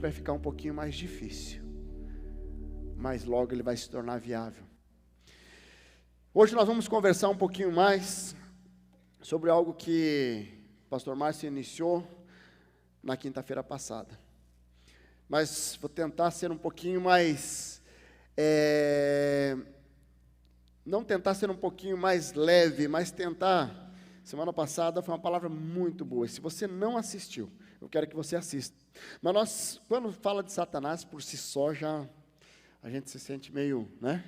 vai ficar um pouquinho mais difícil, mas logo ele vai se tornar viável. Hoje nós vamos conversar um pouquinho mais sobre algo que o pastor Márcio iniciou na quinta-feira passada, mas vou tentar ser um pouquinho mais, não tentar ser um pouquinho mais leve, mas tentar. Semana passada foi uma palavra muito boa, e se você não assistiu, eu quero que você assista. Mas nós, quando fala de Satanás por si só, já a gente se sente meio, né?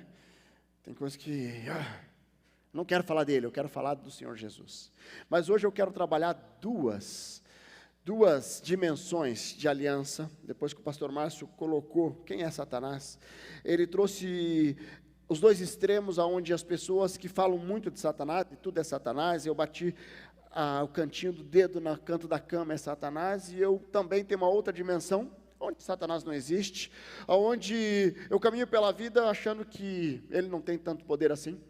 Tem coisas que, não quero falar dele, eu quero falar do Senhor Jesus. Mas hoje eu quero trabalhar duas dimensões de aliança. Depois que o pastor Márcio colocou quem é Satanás, ele trouxe os dois extremos, aonde as pessoas que falam muito de Satanás, de tudo é Satanás, eu bati o cantinho do dedo no canto da cama, é Satanás, e eu também tenho uma outra dimensão, onde Satanás não existe, onde eu caminho pela vida achando que ele não tem tanto poder assim.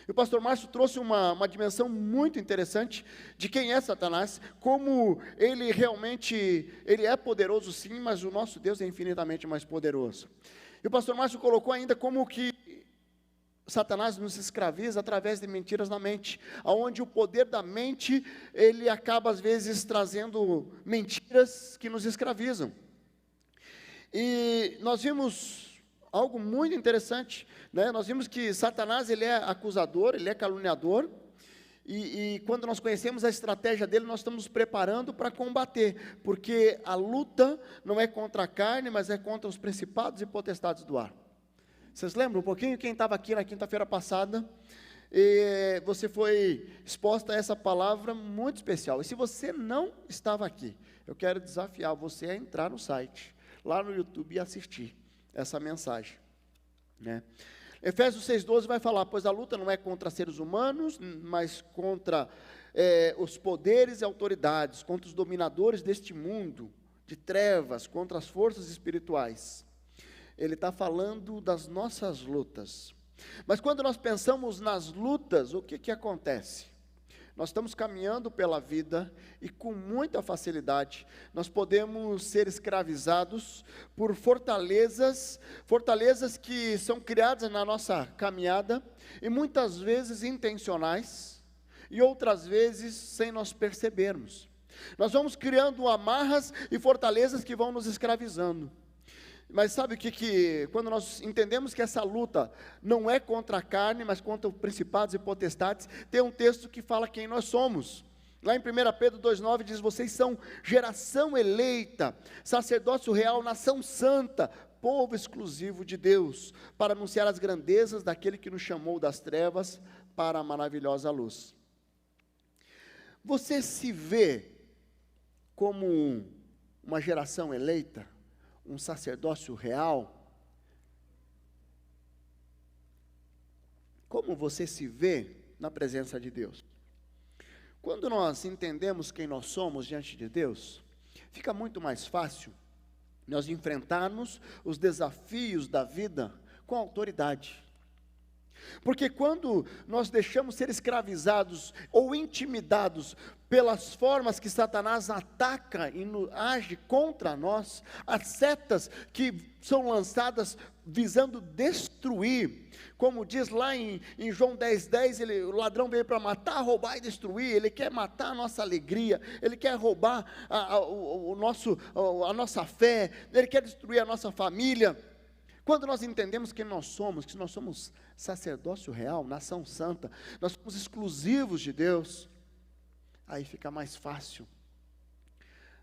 E o pastor Márcio trouxe uma dimensão muito interessante de quem é Satanás, como ele realmente, ele é poderoso sim, mas o nosso Deus é infinitamente mais poderoso. E o pastor Márcio colocou ainda como que Satanás nos escraviza através de mentiras na mente, onde o poder da mente, ele acaba às vezes trazendo mentiras que nos escravizam. E nós vimos algo muito interessante, né? Nós vimos que Satanás, ele é acusador, ele é caluniador, e quando nós conhecemos a estratégia dele, nós estamos preparando para combater, porque a luta não é contra a carne, mas é contra os principados e potestades do ar. Vocês lembram um pouquinho? Quem estava aqui na quinta-feira passada, você foi exposta a essa palavra muito especial. E se você não estava aqui, eu quero desafiar você a entrar no site, lá no YouTube, e assistir essa mensagem, né? Efésios 6,12 vai falar: pois a luta não é contra seres humanos, mas contra os poderes e autoridades, contra os dominadores deste mundo de trevas, contra as forças espirituais. Ele está falando das nossas lutas. Mas quando nós pensamos nas lutas, o que acontece? Nós estamos caminhando pela vida e com muita facilidade nós podemos ser escravizados por fortalezas que são criadas na nossa caminhada, e muitas vezes intencionais, e outras vezes sem nós percebermos. Nós vamos criando amarras e fortalezas que vão nos escravizando. Mas sabe o que quando nós entendemos que essa luta não é contra a carne, mas contra os principados e potestades, tem um texto que fala quem nós somos. Lá em 1 Pedro 2,9 diz: vocês são geração eleita, sacerdócio real, nação santa, povo exclusivo de Deus, para anunciar as grandezas daquele que nos chamou das trevas para a maravilhosa luz. Você se vê como uma geração eleita? Um sacerdócio real? Como você se vê na presença de Deus? Quando nós entendemos quem nós somos diante de Deus, fica muito mais fácil nós enfrentarmos os desafios da vida com autoridade. Porque quando nós deixamos ser escravizados ou intimidados pelas formas que Satanás ataca e age contra nós, as setas que são lançadas visando destruir, como diz lá em João 10,10, o ladrão veio para matar, roubar e destruir. Ele quer matar a nossa alegria, ele quer roubar a nossa fé, ele quer destruir a nossa família. Quando nós entendemos quem nós somos, que nós somos sacerdócio real, nação santa, nós somos exclusivos de Deus, aí fica mais fácil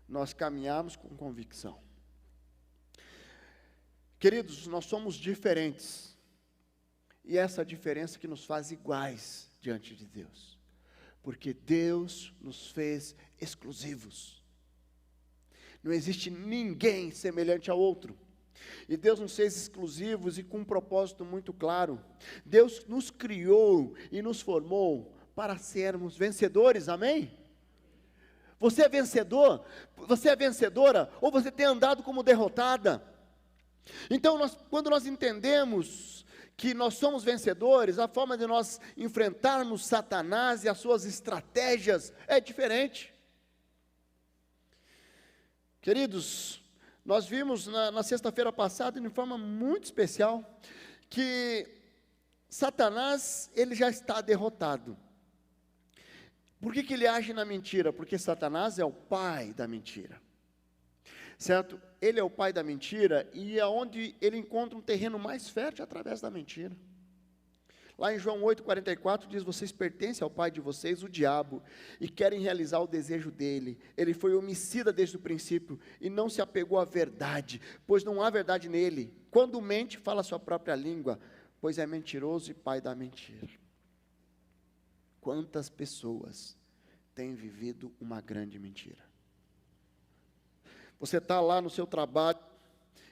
nós caminharmos com convicção. Queridos, nós somos diferentes, e essa diferença que nos faz iguais diante de Deus, porque Deus nos fez exclusivos. Não existe ninguém semelhante ao outro. E Deus nos fez exclusivos e com um propósito muito claro. Deus nos criou e nos formou para sermos vencedores, amém? Você é vencedor? Você é vencedora? Ou você tem andado como derrotada? Então, quando nós entendemos que nós somos vencedores, a forma de nós enfrentarmos Satanás e as suas estratégias é diferente. Queridos, Nós vimos na sexta-feira passada, de forma muito especial, que Satanás, ele já está derrotado. Por que ele age na mentira? Porque Satanás é o pai da mentira, certo? Ele é o pai da mentira, e é onde ele encontra um terreno mais fértil através da mentira. Lá em João 8,44 diz: vocês pertencem ao pai de vocês, o diabo, e querem realizar o desejo dele. Ele foi homicida desde o princípio, e não se apegou à verdade, pois não há verdade nele. Quando mente, fala a sua própria língua, pois é mentiroso e pai da mentira. Quantas pessoas têm vivido uma grande mentira? Você está lá no seu trabalho,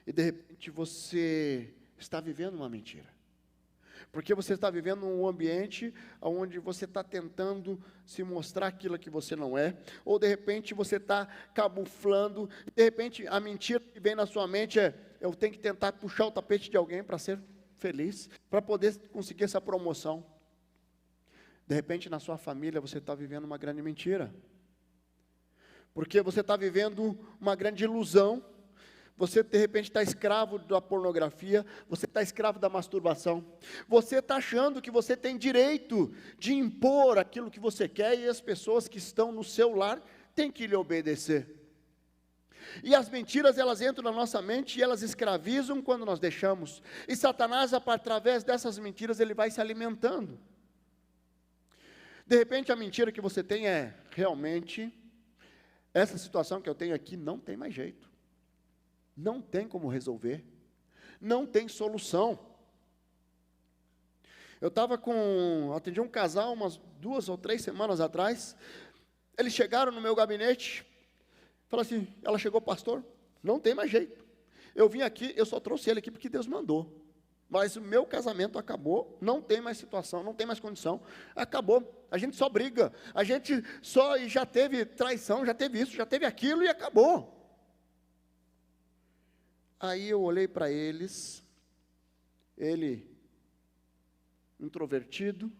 e de repente você está vivendo uma mentira. Porque você está vivendo um ambiente onde você está tentando se mostrar aquilo que você não é, ou de repente você está camuflando, e de repente a mentira que vem na sua mente é: eu tenho que tentar puxar o tapete de alguém para ser feliz, para poder conseguir essa promoção. De repente na sua família você está vivendo uma grande mentira, porque você está vivendo uma grande ilusão. Você de repente está escravo da pornografia, você está escravo da masturbação, você está achando que você tem direito de impor aquilo que você quer, e as pessoas que estão no seu lar têm que lhe obedecer. E as mentiras, elas entram na nossa mente e elas escravizam quando nós deixamos, e Satanás, através dessas mentiras, ele vai se alimentando. De repente a mentira que você tem é: realmente, essa situação que eu tenho aqui não tem mais jeito. Não tem como resolver, não tem solução. Atendi um casal umas 2 ou 3 semanas atrás. Eles chegaram no meu gabinete, falaram assim: ela chegou, pastor, não tem mais jeito. Eu vim aqui, eu só trouxe ele aqui porque Deus mandou. Mas o meu casamento acabou, não tem mais situação, não tem mais condição, acabou. A gente só briga, a gente só já teve traição, já teve isso, já teve aquilo e acabou. Aí eu olhei para eles, ele, introvertido,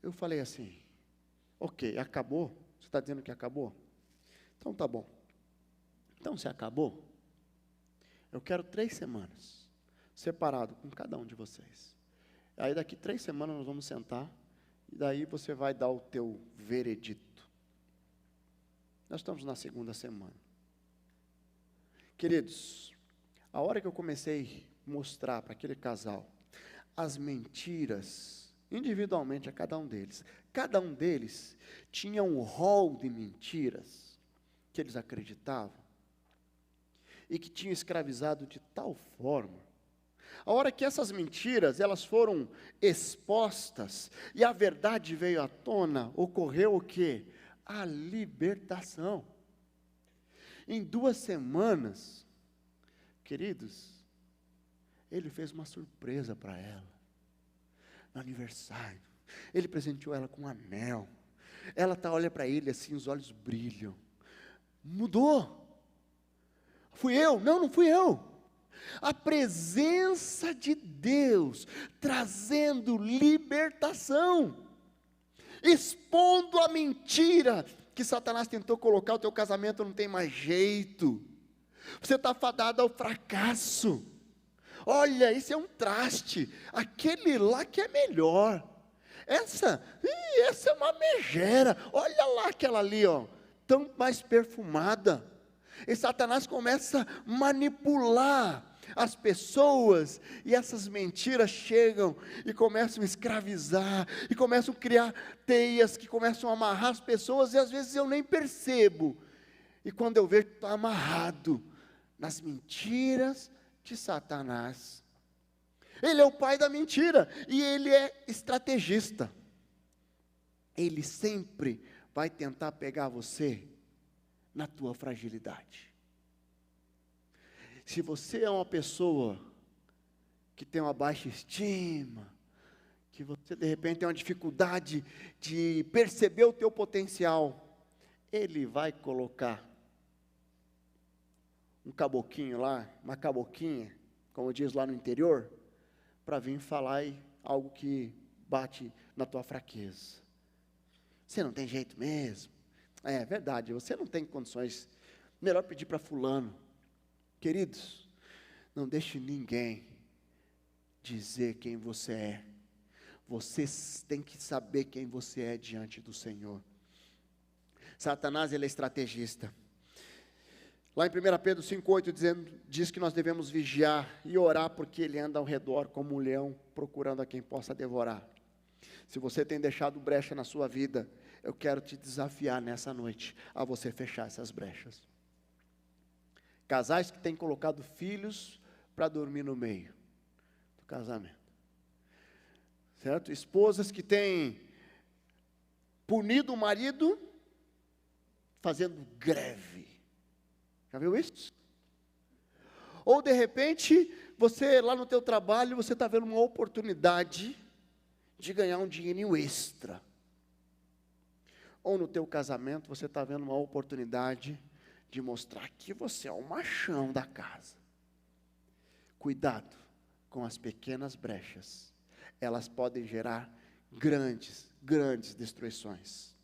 eu falei assim: ok, acabou? Você está dizendo que acabou? Então tá bom. Então se acabou, eu quero 3 semanas, separado com cada um de vocês. Aí daqui 3 semanas nós vamos sentar, e daí você vai dar o teu veredito. Nós estamos na 2ª semana. Queridos, a hora que eu comecei a mostrar para aquele casal as mentiras, individualmente a cada um deles tinha um rol de mentiras que eles acreditavam, e que tinham escravizado de tal forma. A hora que essas mentiras, elas foram expostas, e a verdade veio à tona, ocorreu o quê? A libertação. Em 2 semanas, queridos, ele fez uma surpresa para ela, no aniversário. Ele presenteou ela com um anel. Ela olha para ele assim, os olhos brilham. Mudou. Fui eu? Não, não fui eu. A presença de Deus trazendo libertação, expondo a mentira que Satanás tentou colocar: o teu casamento não tem mais jeito, você está fadado ao fracasso, olha, esse é um traste, aquele lá que é melhor, essa é uma megera, olha lá aquela ali, ó, tão mais perfumada. E Satanás começa a manipular as pessoas, e essas mentiras chegam e começam a escravizar, e começam a criar teias que começam a amarrar as pessoas, e às vezes eu nem percebo, e quando eu vejo, estou amarrado nas mentiras de Satanás. Ele é o pai da mentira, e ele é estrategista. Ele sempre vai tentar pegar você na tua fragilidade. Se você é uma pessoa que tem uma baixa estima, que você de repente tem uma dificuldade de perceber o teu potencial, ele vai colocar um caboquinho lá, uma caboquinha, como diz lá no interior, para vir falar algo que bate na tua fraqueza. Você não tem jeito mesmo. É verdade, você não tem condições melhor pedir para fulano. Queridos, não deixe ninguém dizer quem você é. Você tem que saber quem você é diante do Senhor. Satanás, ele é estrategista. Lá em 1 Pedro 5,8 diz que nós devemos vigiar e orar, porque ele anda ao redor como um leão, procurando a quem possa devorar. Se você tem deixado brecha na sua vida, eu quero te desafiar nessa noite a você fechar essas brechas. Casais que têm colocado filhos para dormir no meio do casamento, certo? Esposas que têm punido o marido fazendo greve. Já viu isso? Ou de repente, você lá no teu trabalho, você está vendo uma oportunidade de ganhar um dinheirinho extra. Ou no teu casamento, você está vendo uma oportunidade de mostrar que você é o machão da casa. Cuidado com as pequenas brechas. Elas podem gerar grandes destruições.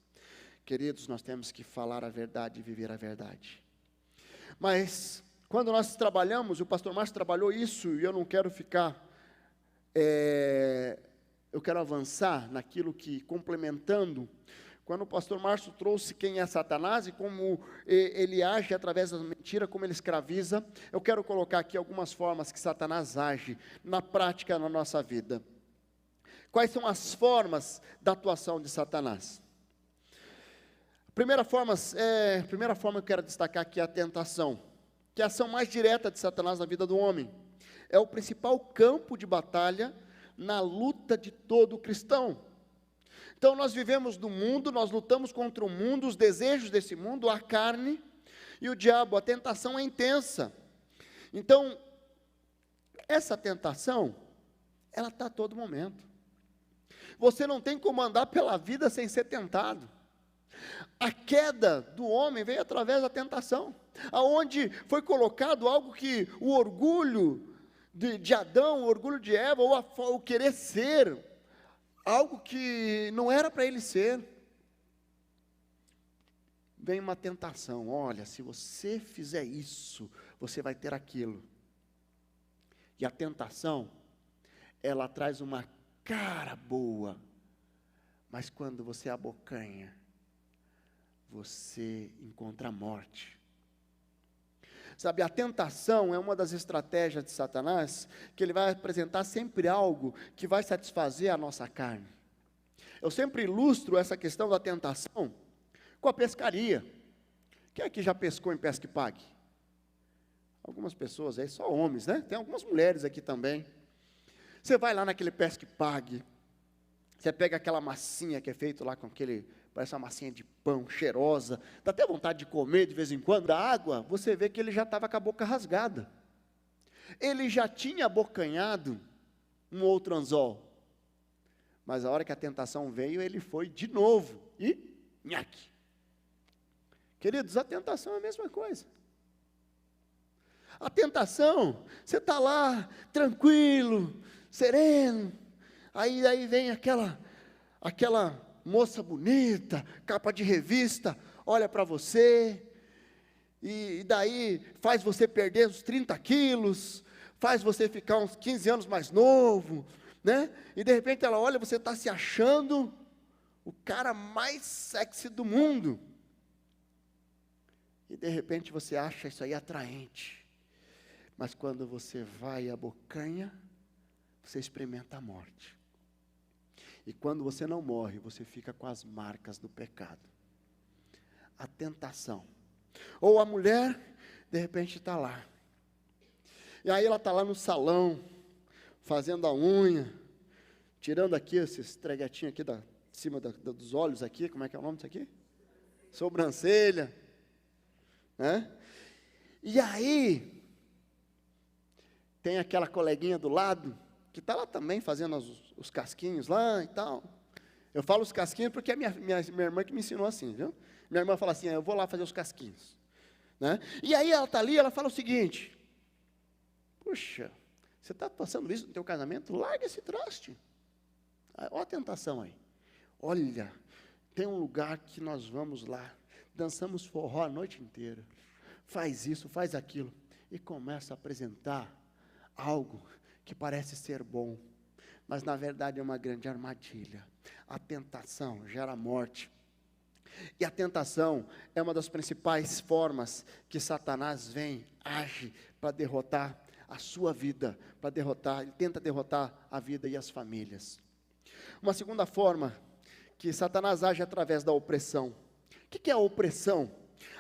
Queridos, nós temos que falar a verdade e viver a verdade. Mas, quando nós trabalhamos, o pastor Márcio trabalhou isso, e eu não quero ficar, eu quero avançar naquilo que, complementando, quando o pastor Márcio trouxe quem é Satanás e como ele age através da mentira, como ele escraviza, eu quero colocar aqui algumas formas que Satanás age na prática na nossa vida. Quais são as formas da atuação de Satanás? Primeira forma que eu quero destacar aqui é a tentação, que é a ação mais direta de Satanás na vida do homem. É o principal campo de batalha na luta de todo cristão. Então nós vivemos no mundo, nós lutamos contra o mundo, os desejos desse mundo, a carne e o diabo. A tentação é intensa. Então, essa tentação, ela está a todo momento. Você não tem como andar pela vida sem ser tentado. A queda do homem veio através da tentação, aonde foi colocado algo que o orgulho de Adão, o orgulho de Eva, ou o querer ser, algo que não era para ele ser. Vem uma tentação, olha, se você fizer isso, você vai ter aquilo. E a tentação, ela traz uma cara boa, mas quando você abocanha, você encontra a morte. Sabe, a tentação é uma das estratégias de Satanás, que ele vai apresentar sempre algo que vai satisfazer a nossa carne. Eu sempre ilustro essa questão da tentação com a pescaria. Quem aqui já pescou em pesca e pague? Algumas pessoas aí, só homens, né? Tem algumas mulheres aqui também. Você vai lá naquele pesca e pague, você pega aquela massinha que é feito lá com aquele, parece uma massinha de pão, cheirosa, dá até vontade de comer de vez em quando. Da água, você vê que ele já estava com a boca rasgada. Ele já tinha abocanhado um outro anzol. Mas a hora que a tentação veio, ele foi de novo e nhaque. Queridos, a tentação é a mesma coisa. A tentação, você está lá, tranquilo, sereno, aí vem aquela moça bonita, capa de revista, olha para você, e daí faz você perder uns 30 quilos, faz você ficar uns 15 anos mais novo, né? E de repente ela olha, você está se achando o cara mais sexy do mundo, e de repente você acha isso aí atraente, mas quando você vai e abocanha, você experimenta a morte. E quando você não morre, você fica com as marcas do pecado. A tentação. Ou a mulher, de repente está lá. E aí ela está lá no salão, fazendo a unha, tirando aqui esse estreguetinho aqui de cima dos olhos aqui, como é que é o nome disso aqui? Sobrancelha. Né? E aí, tem aquela coleguinha do lado, que está lá também fazendo os casquinhos lá e tal. Eu falo os casquinhos porque é minha irmã que me ensinou assim, viu? Minha irmã fala assim, eu vou lá fazer os casquinhos. Né? E aí ela está ali, ela fala o seguinte, puxa, você está passando isso no teu casamento? Larga esse traste. Olha a tentação aí. Olha, tem um lugar que nós vamos lá, dançamos forró a noite inteira, faz isso, faz aquilo, e começa a apresentar algo que parece ser bom, mas na verdade é uma grande armadilha. A tentação gera morte, e a tentação é uma das principais formas que Satanás vem, age para derrotar a sua vida, ele tenta derrotar a vida e as famílias. Uma segunda forma que Satanás age através da opressão. O que é a opressão?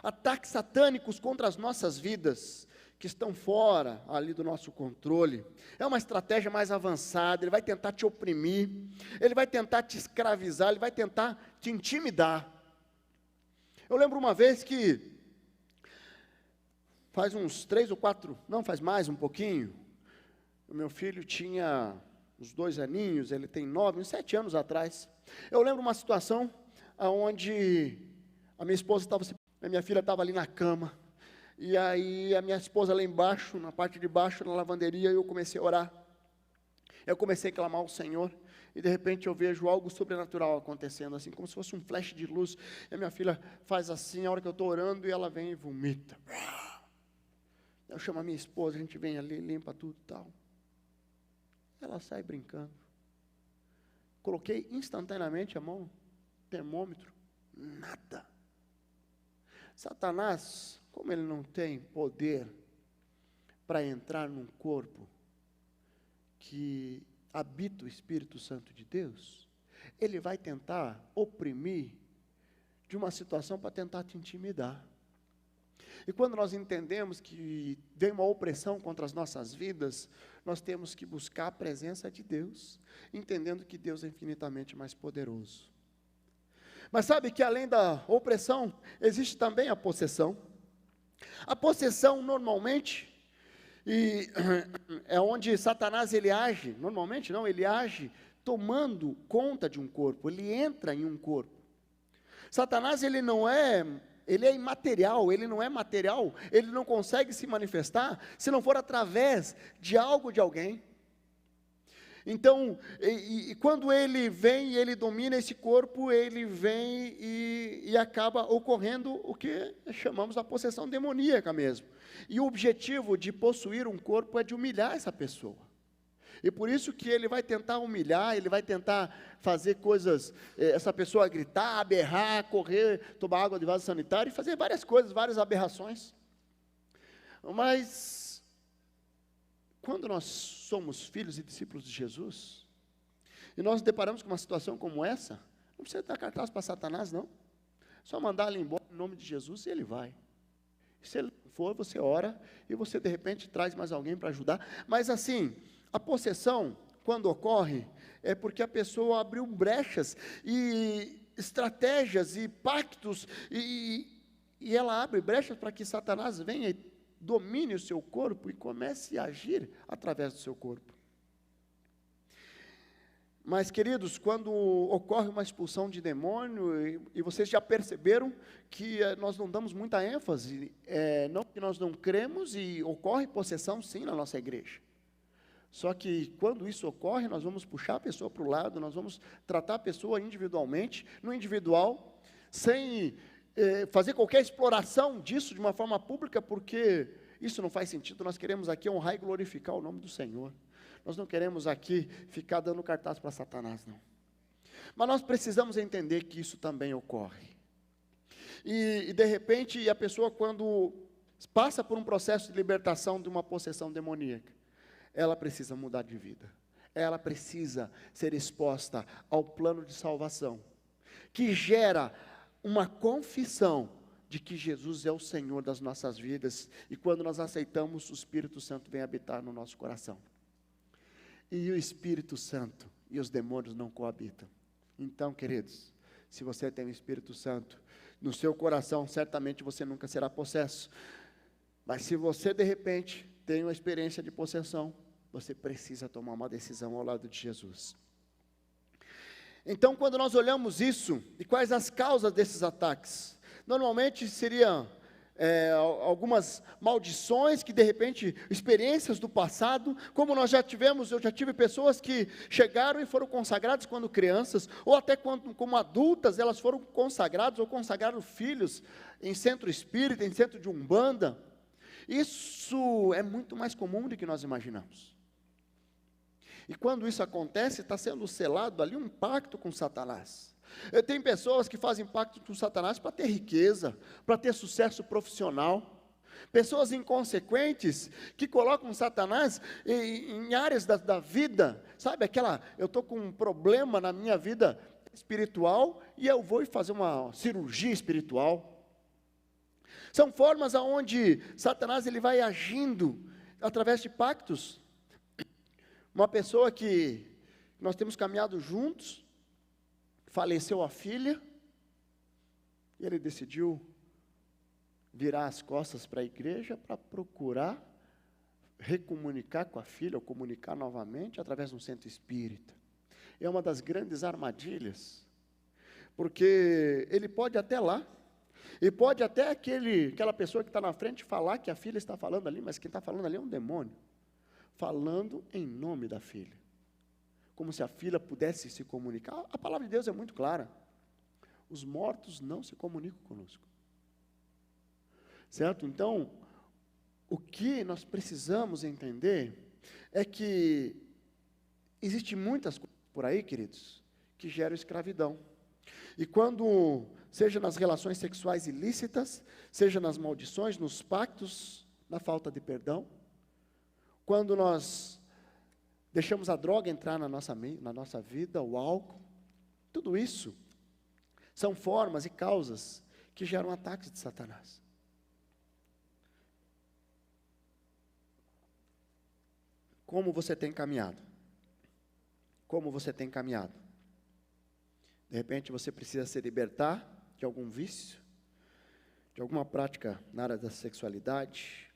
Ataques satânicos contra as nossas vidas, que estão fora ali do nosso controle. É uma estratégia mais avançada, ele vai tentar te oprimir, ele vai tentar te escravizar, ele vai tentar te intimidar. Eu lembro uma vez que, faz uns 3 ou 4, não, faz mais um pouquinho, o meu filho tinha uns 2 aninhos, ele tem 9, uns 7 anos atrás. Eu lembro uma situação onde a minha esposa estava, a minha filha estava ali na cama, e aí a minha esposa lá embaixo, na parte de baixo, na lavanderia, eu comecei a orar. Eu comecei a clamar ao Senhor, e de repente eu vejo algo sobrenatural acontecendo, assim, como se fosse um flash de luz, e a minha filha faz assim, a hora que eu estou orando, e ela vem e vomita. Eu chamo a minha esposa, a gente vem ali, limpa tudo e tal. Ela sai brincando. Coloquei instantaneamente a mão, termômetro, nada. Satanás, como ele não tem poder para entrar num corpo que habita o Espírito Santo de Deus, ele vai tentar oprimir de uma situação para tentar te intimidar. E quando nós entendemos que vem uma opressão contra as nossas vidas, nós temos que buscar a presença de Deus, entendendo que Deus é infinitamente mais poderoso. Mas sabe que além da opressão, existe também a possessão. A possessão normalmente, é onde Satanás ele age, normalmente não, ele age tomando conta de um corpo, ele entra em um corpo. Satanás ele é imaterial, ele não é material, ele não consegue se manifestar se não for através de algo de alguém. Então, quando ele vem e ele domina esse corpo, ele vem e acaba ocorrendo o que chamamos a possessão demoníaca mesmo. E o objetivo de possuir um corpo é de humilhar essa pessoa. E por isso que ele vai tentar humilhar, ele vai tentar fazer coisas, essa pessoa gritar, berrar, correr, tomar água de vaso sanitário e fazer várias coisas, várias aberrações. Mas, quando nós somos filhos e discípulos de Jesus, e nós nos deparamos com uma situação como essa, não precisa dar cartaz para Satanás, não. Só mandar ele embora em nome de Jesus e ele vai. Se ele for, você ora e você de repente traz mais alguém para ajudar. Mas assim, a possessão, quando ocorre, é porque a pessoa abriu brechas e estratégias e pactos, e ela abre brechas para que Satanás venha e domine o seu corpo e comece a agir através do seu corpo. Mas, queridos, quando ocorre uma expulsão de demônio, e vocês já perceberam que nós não damos muita ênfase, não que nós não cremos, e ocorre possessão sim na nossa igreja. Só que quando isso ocorre, nós vamos puxar a pessoa para o lado, nós vamos tratar a pessoa individualmente, no individual, sem fazer qualquer exploração disso de uma forma pública, porque isso não faz sentido. Nós queremos aqui honrar e glorificar o nome do Senhor. Nós não queremos aqui ficar dando cartaz para Satanás, não. Mas nós precisamos entender que isso também ocorre. E de repente, a pessoa quando passa por um processo de libertação de uma possessão demoníaca, ela precisa mudar de vida. Ela precisa ser exposta ao plano de salvação, que gera uma confissão de que Jesus é o Senhor das nossas vidas, e quando nós aceitamos, o Espírito Santo vem habitar no nosso coração. E o Espírito Santo e os demônios não coabitam. Então, queridos, se você tem o Espírito Santo no seu coração, certamente você nunca será possesso. Mas se você, de repente, tem uma experiência de possessão, você precisa tomar uma decisão ao lado de Jesus. Então, quando nós olhamos isso, e quais as causas desses ataques? Normalmente seria algumas maldições que de repente, experiências do passado, como nós já tivemos, eu já tive pessoas que chegaram e foram consagradas quando crianças, ou até quando, como adultas, elas foram consagradas ou consagraram filhos em centro espírita, em centro de umbanda. Isso é muito mais comum do que nós imaginamos. E quando isso acontece, está sendo selado ali um pacto com Satanás. Tem pessoas que fazem pacto com Satanás para ter riqueza, para ter sucesso profissional. Pessoas inconsequentes que colocam Satanás em áreas da vida, sabe aquela, eu estou com um problema na minha vida espiritual e eu vou fazer uma cirurgia espiritual. São formas aonde Satanás ele vai agindo através de pactos. Uma pessoa que nós temos caminhado juntos, faleceu a filha, e ele decidiu virar as costas para a igreja para procurar recomunicar com a filha, ou comunicar novamente através de um centro espírita. É uma das grandes armadilhas, porque ele pode até lá, e pode até aquela pessoa que está na frente falar que a filha está falando ali, mas quem está falando ali é um demônio, falando em nome da filha, como se a filha pudesse se comunicar. A palavra de Deus é muito clara, os mortos não se comunicam conosco, certo? Então, o que nós precisamos entender é que existe muitas coisas por aí, queridos, que geram escravidão, e quando, seja nas relações sexuais ilícitas, seja nas maldições, nos pactos, na falta de perdão, quando nós deixamos a droga entrar na nossa vida, o álcool, tudo isso são formas e causas que geram ataques de Satanás. Como você tem caminhado? Como você tem caminhado? De repente você precisa se libertar de algum vício, de alguma prática na área da sexualidade.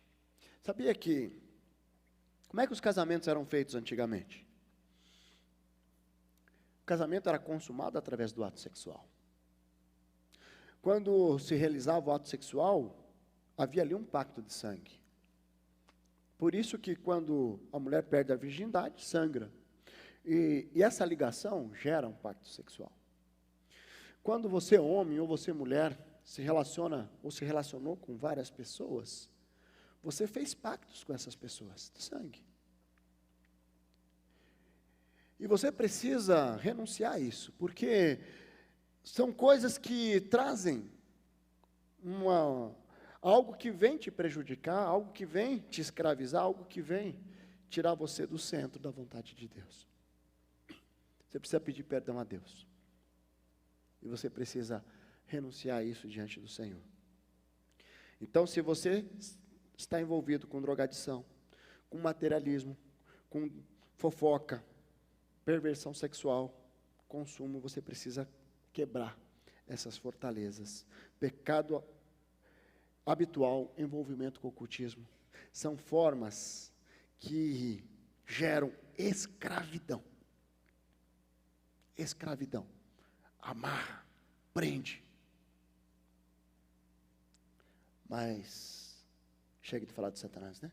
Sabia que, como é que os casamentos eram feitos antigamente? O casamento era consumado através do ato sexual. Quando se realizava o ato sexual, havia ali um pacto de sangue. Por isso que quando a mulher perde a virgindade, sangra. E essa ligação gera um pacto sexual. Quando você, homem, ou você, mulher, se relaciona, ou se relacionou com várias pessoas, você fez pactos com essas pessoas, de sangue. E você precisa renunciar a isso, porque são coisas que trazem algo que vem te prejudicar, algo que vem te escravizar, algo que vem tirar você do centro da vontade de Deus. Você precisa pedir perdão a Deus. E você precisa renunciar a isso diante do Senhor. Então, se você está envolvido com drogadição, com materialismo, com fofoca, perversão sexual, consumo, você precisa quebrar essas fortalezas. Pecado habitual, envolvimento com o ocultismo, são formas que geram escravidão. Escravidão. Amarra, prende. Mas, chega de falar de Satanás, né?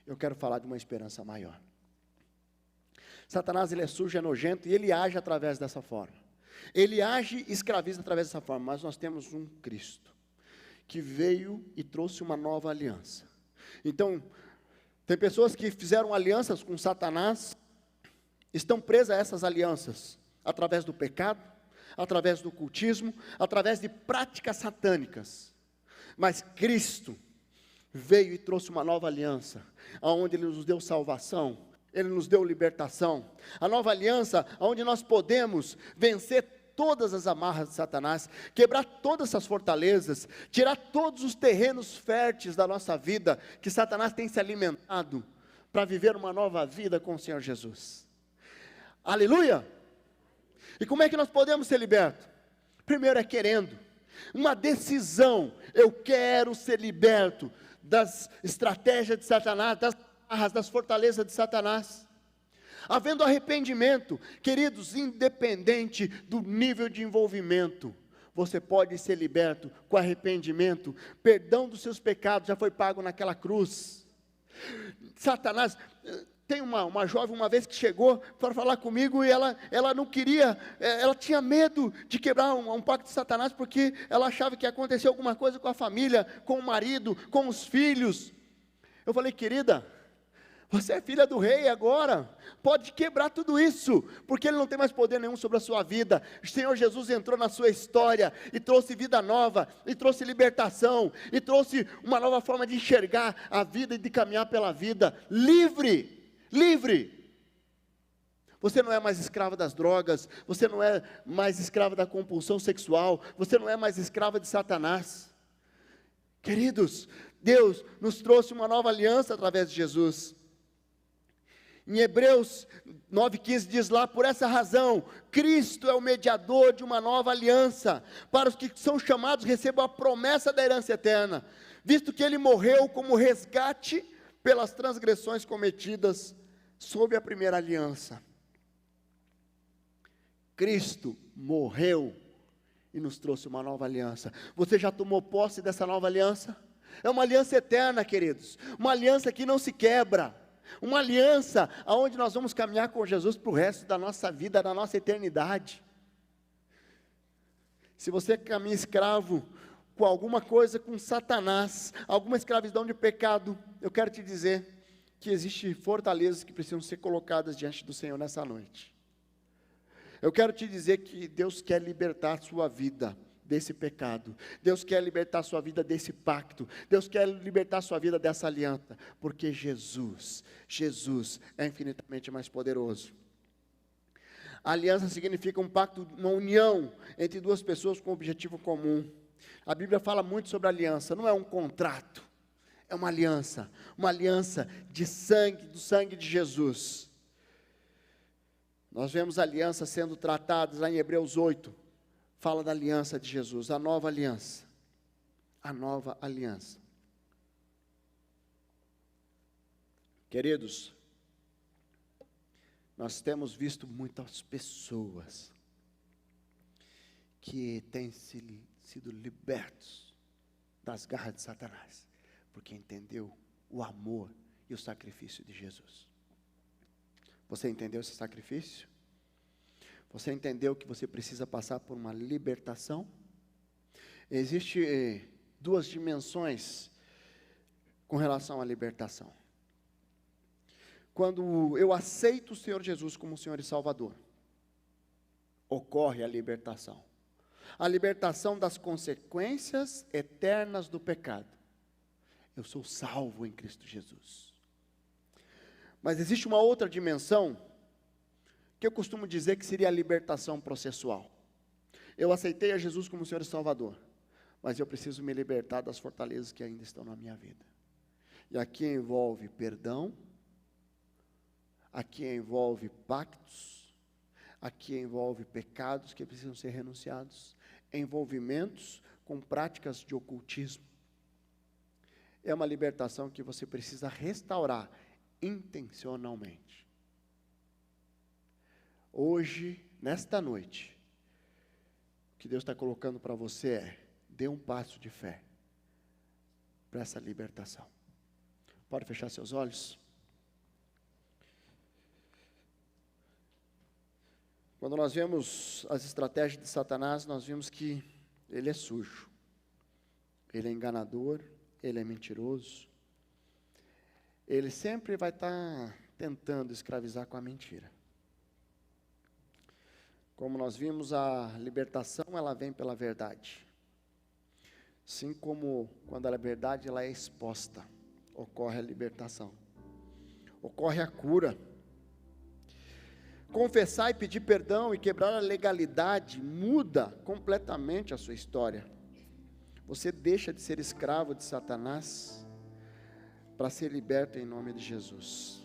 Eu quero falar de uma esperança maior. Satanás, ele é sujo, é nojento, e ele age através dessa forma. Ele age e escraviza através dessa forma, mas nós temos um Cristo, que veio e trouxe uma nova aliança. Então, tem pessoas que fizeram alianças com Satanás, estão presas a essas alianças, através do pecado, através do ocultismo, através de práticas satânicas. Mas Cristo veio e trouxe uma nova aliança, onde Ele nos deu salvação, Ele nos deu libertação. A nova aliança, onde nós podemos vencer todas as amarras de Satanás, quebrar todas essas fortalezas, tirar todos os terrenos férteis da nossa vida, que Satanás tem se alimentado, para viver uma nova vida com o Senhor Jesus. Aleluia! E como é que nós podemos ser libertos? Primeiro é querendo, uma decisão. Eu quero ser liberto das estratégias de Satanás, das amarras, das fortalezas de Satanás. Havendo arrependimento, queridos, independente do nível de envolvimento, você pode ser liberto com arrependimento. Perdão dos seus pecados já foi pago naquela cruz. Satanás, tem uma jovem uma vez que chegou para falar comigo e ela não queria, ela tinha medo de quebrar um pacto de Satanás, porque ela achava que ia acontecer alguma coisa com a família, com o marido, com os filhos. Eu falei, querida, você é filha do rei agora, pode quebrar tudo isso, porque ele não tem mais poder nenhum sobre a sua vida. O Senhor Jesus entrou na sua história, e trouxe vida nova, e trouxe libertação, e trouxe uma nova forma de enxergar a vida, e de caminhar pela vida, livre, livre. Você não é mais escrava das drogas, você não é mais escrava da compulsão sexual, você não é mais escrava de Satanás. Queridos, Deus nos trouxe uma nova aliança através de Jesus. Em Hebreus 9,15 diz lá, por essa razão, Cristo é o mediador de uma nova aliança, para os que são chamados recebam a promessa da herança eterna, visto que Ele morreu como resgate pelas transgressões cometidas sob a primeira aliança. Cristo morreu e nos trouxe uma nova aliança. Você já tomou posse dessa nova aliança? É uma aliança eterna, queridos, uma aliança que não se quebra. Uma aliança onde nós vamos caminhar com Jesus para o resto da nossa vida, da nossa eternidade. Se você caminha escravo com alguma coisa, com Satanás, alguma escravidão de pecado, eu quero te dizer que existem fortalezas que precisam ser colocadas diante do Senhor nessa noite. Eu quero te dizer que Deus quer libertar a sua vida desse pecado. Deus quer libertar a sua vida desse pacto. Deus quer libertar a sua vida dessa aliança, porque Jesus é infinitamente mais poderoso. A aliança significa um pacto, uma união entre duas pessoas com um objetivo comum. A Bíblia fala muito sobre aliança, não é um contrato, é uma aliança de sangue, do sangue de Jesus. Nós vemos alianças sendo tratadas lá em Hebreus 8, fala da aliança de Jesus, a nova aliança. A nova aliança. Queridos, nós temos visto muitas pessoas que têm sido libertos das garras de Satanás, porque entendeu o amor e o sacrifício de Jesus. Você entendeu esse sacrifício? Você entendeu que você precisa passar por uma libertação? Existem duas dimensões com relação à libertação. Quando eu aceito o Senhor Jesus como Senhor e Salvador, ocorre a libertação. A libertação das consequências eternas do pecado. Eu sou salvo em Cristo Jesus. Mas existe uma outra dimensão, que eu costumo dizer que seria a libertação processual. Eu aceitei a Jesus como Senhor e Salvador, mas eu preciso me libertar das fortalezas que ainda estão na minha vida. E aqui envolve perdão, aqui envolve pactos, aqui envolve pecados que precisam ser renunciados, envolvimentos com práticas de ocultismo. É uma libertação que você precisa restaurar intencionalmente. Hoje, nesta noite, o que Deus está colocando para você é, dê um passo de fé para essa libertação. Pode fechar seus olhos? Quando nós vemos as estratégias de Satanás, nós vimos que ele é sujo, ele é enganador, ele é mentiroso, ele sempre vai estar tentando escravizar com a mentira. Como nós vimos, a libertação, ela vem pela verdade. Assim como quando a verdade ela é exposta, ocorre a libertação, ocorre a cura. Confessar e pedir perdão e quebrar a legalidade muda completamente a sua história. Você deixa de ser escravo de Satanás para ser liberto em nome de Jesus.